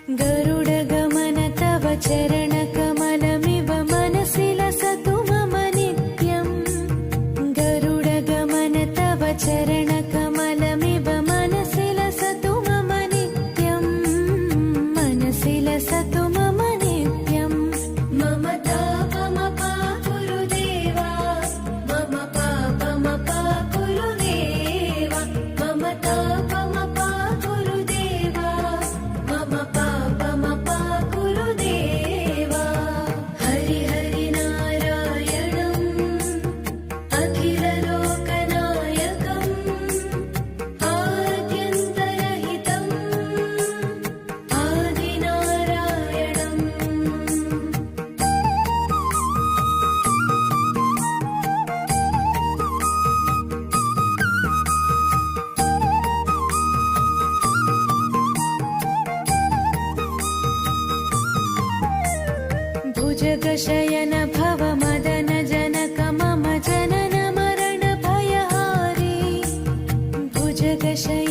गरुडगमन तव चरणकमलमिव मनसि लसतु मम नित्यम् गरुडगमन तव चरणकमलमिव मनसि लसतु मम नित्यम् मनसि लसतु मम नित्यम् मम तापमपा गुरुदेवा मम पापमपा गुरुदेवा मम तापमपा गुरुदेवा मम पापमपा गुरुदेवा हरि हरि नारायणम् अखिललोकनायकम् आद्यन्तरहितम् आदिनारायणम् भुजगशयन भव मदन जनक मम जनन मरण भयहारी भुजगशयन